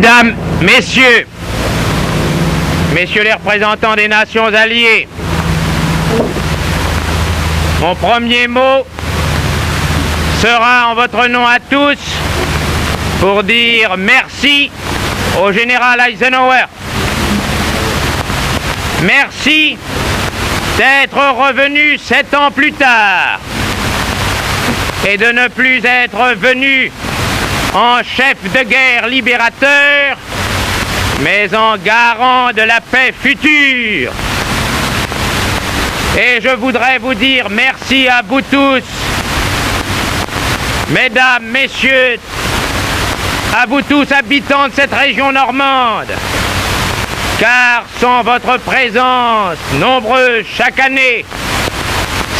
Mesdames, Messieurs, Messieurs les représentants des Nations Alliées, mon premier mot sera en votre nom à tous pour dire merci au général Eisenhower. Merci d'être revenu 7 ans plus tard et de ne plus être venu en chef de guerre libérateur, mais en garant de la paix future. Et je voudrais vous dire merci à vous tous, mesdames, messieurs, à vous tous habitants de cette région normande, car sans votre présence nombreuse chaque année,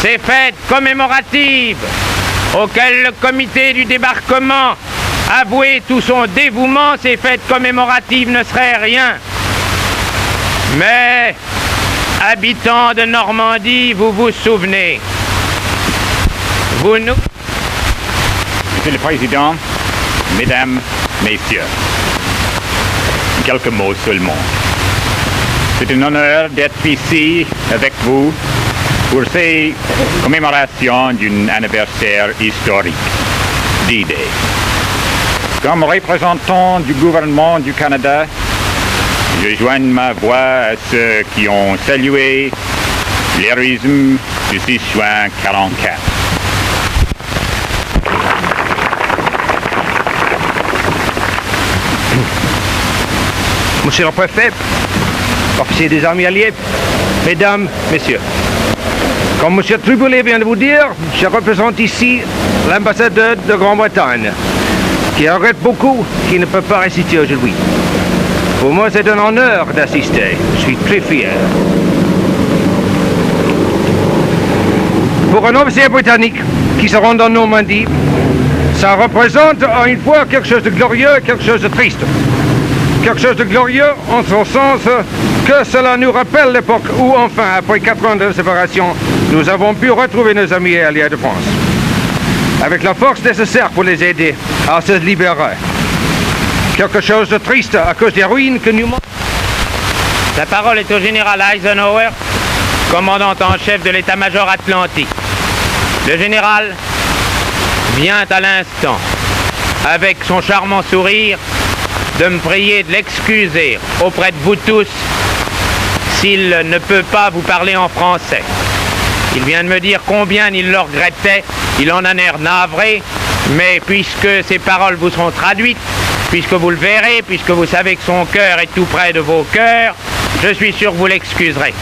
ces fêtes commémoratives auxquelles le Comité du Débarquement a voué tout son dévouement, ces fêtes commémoratives ne seraient rien. Mais, habitants de Normandie, vous vous souvenez, vous nous... Monsieur le Président, Mesdames, Messieurs, quelques mots seulement. C'est un honneur d'être ici avec vous pour ces commémorations d'un anniversaire historique, DDay. Comme représentant du gouvernement du Canada, je joins ma voix à ceux qui ont salué l'héroïsme du 6 juin 1944. Monsieur le préfet, officier des armées alliées, mesdames, messieurs. Comme monsieur Triboulet vient de vous dire, je représente ici l'ambassadeur de Grande-Bretagne, qui regrette beaucoup qu'il ne peut pas résister aujourd'hui. Pour moi, c'est un honneur d'assister. Je suis très fier. Pour un officier britannique qui se rend en Normandie, ça représente une fois quelque chose de glorieux, quelque chose de triste. Quelque chose de glorieux en son sens que cela nous rappelle l'époque où, enfin, après 4 ans de séparation, nous avons pu retrouver nos amis alliés de France, avec la force nécessaire pour les aider à se libérer. Quelque chose de triste à cause des ruines que nous... La parole est au général Eisenhower, commandant en chef de l'état-major atlantique. Le général vient à l'instant, avec son charmant sourire, de me prier de l'excuser auprès de vous tous s'il ne peut pas vous parler en français. Il vient de me dire combien il le regrettait, il en a l'air navré, mais puisque ces paroles vous seront traduites, puisque vous le verrez, puisque vous savez que son cœur est tout près de vos cœurs, je suis sûr que vous l'excuserez.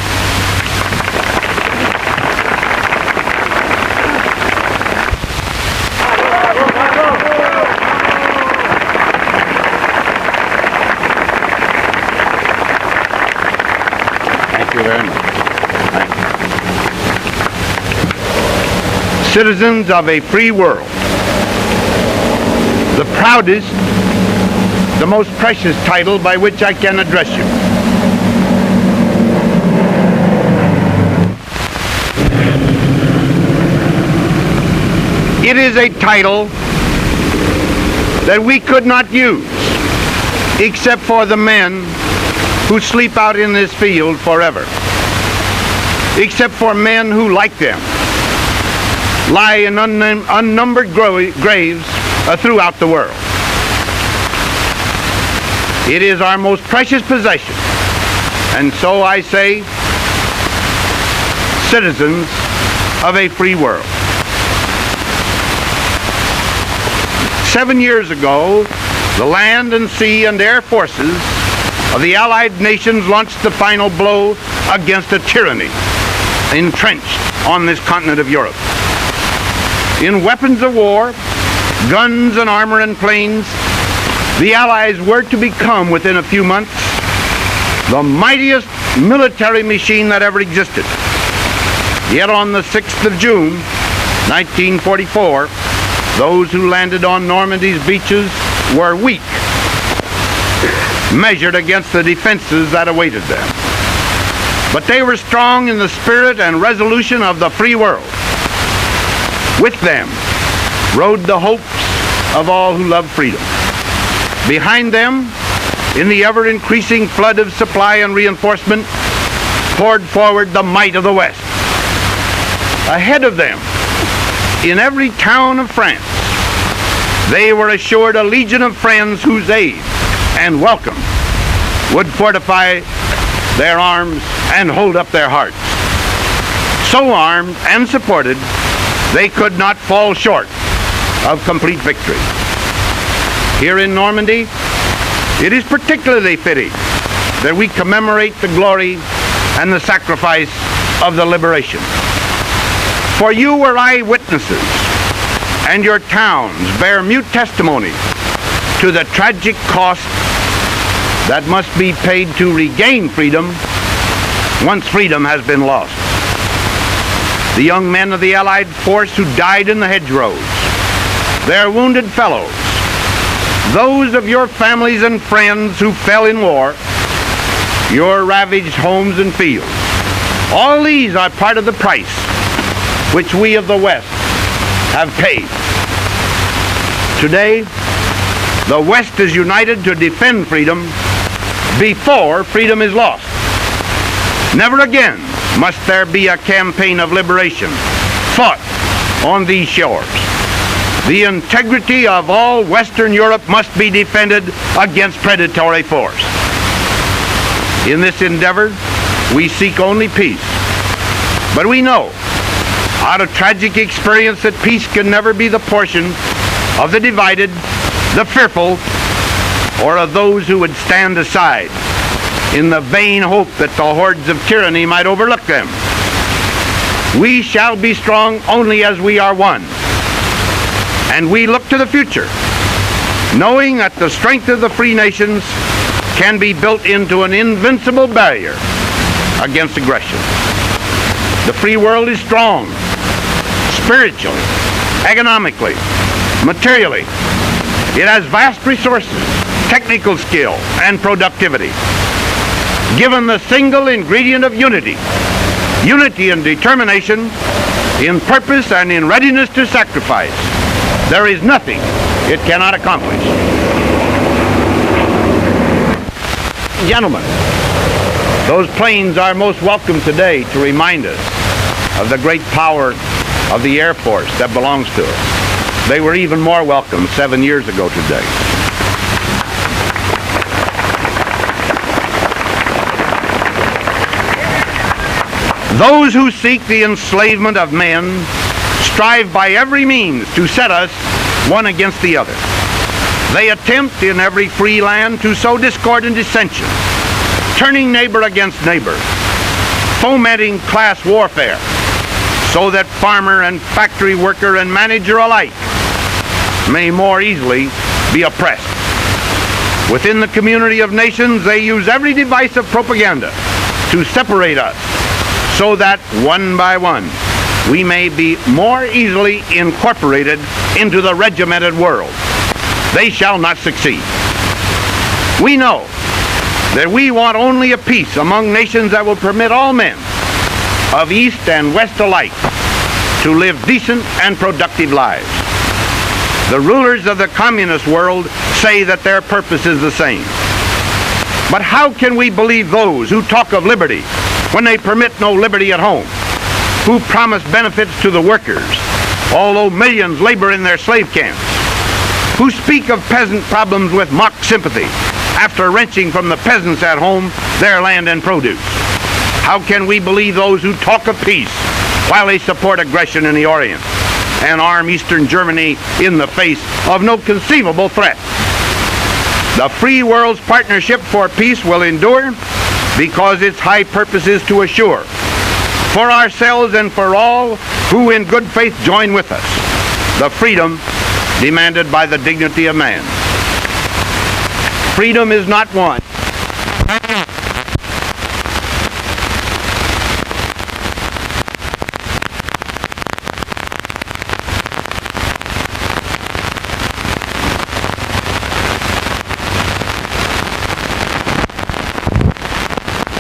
Citizens of a free world, the proudest, the most precious title by which I can address you. It is a title that we could not use except for the men who sleep out in this field forever, except for men who, like them, lie in unnumbered graves throughout the world. It is our most precious possession, and so I say, citizens of a free world. 7 years ago, the land and sea and air forces of the Allied nations launched the final blow against a tyranny entrenched on this continent of Europe. In weapons of war, guns and armor and planes, the Allies were to become, within a few months, the mightiest military machine that ever existed. Yet on the 6th of June, 1944, those who landed on Normandy's beaches were weak, measured against the defenses that awaited them. But they were strong in the spirit and resolution of the free world. With them rode the hopes of all who love freedom. Behind them, in the ever-increasing flood of supply and reinforcement, poured forward the might of the West. Ahead of them, in every town of France, they were assured a legion of friends whose aid and welcome would fortify their arms and hold up their hearts. So armed and supported, they could not fall short of complete victory. Here in Normandy, it is particularly fitting that we commemorate the glory and the sacrifice of the liberation. For you were eyewitnesses, and your towns bear mute testimony to the tragic cost that must be paid to regain freedom once freedom has been lost. The young men of the Allied force who died in the hedgerows, their wounded fellows, those of your families and friends who fell in war, your ravaged homes and fields, all these are part of the price which we of the West have paid. Today, the West is united to defend freedom before freedom is lost. Never again must there be a campaign of liberation fought on these shores. The integrity of all Western Europe must be defended against predatory force. In this endeavor, we seek only peace. But we know, out of tragic experience, that peace can never be the portion of the divided, the fearful, or of those who would stand aside in the vain hope that the hordes of tyranny might overlook them. We shall be strong only as we are one. And we look to the future, knowing that the strength of the free nations can be built into an invincible barrier against aggression. The free world is strong, spiritually, economically, materially. It has vast resources, technical skill, and productivity. Given the single ingredient of unity, unity in determination, in purpose, and in readiness to sacrifice, there is nothing it cannot accomplish. Gentlemen, those planes are most welcome today to remind us of the great power of the Air Force that belongs to us. They were even more welcome 7 years ago today. Those who seek the enslavement of men strive by every means to set us one against the other. They attempt in every free land to sow discord and dissension, turning neighbor against neighbor, fomenting class warfare, so that farmer and factory worker and manager alike may more easily be oppressed. Within the community of nations, they use every device of propaganda to separate us, so that one by one we may be more easily incorporated into the regimented world. They shall not succeed. We know that we want only a peace among nations that will permit all men of East and West alike to live decent and productive lives. The rulers of the communist world say that their purpose is the same. But how can we believe those who talk of liberty when they permit no liberty at home, who promise benefits to the workers, although millions labor in their slave camps, who speak of peasant problems with mock sympathy after wrenching from the peasants at home their land and produce? How can we believe those who talk of peace while they support aggression in the Orient and arm Eastern Germany in the face of no conceivable threat? The free world's partnership for peace will endure because its high purpose is to assure, for ourselves and for all who in good faith join with us, the freedom demanded by the dignity of man. Freedom is not won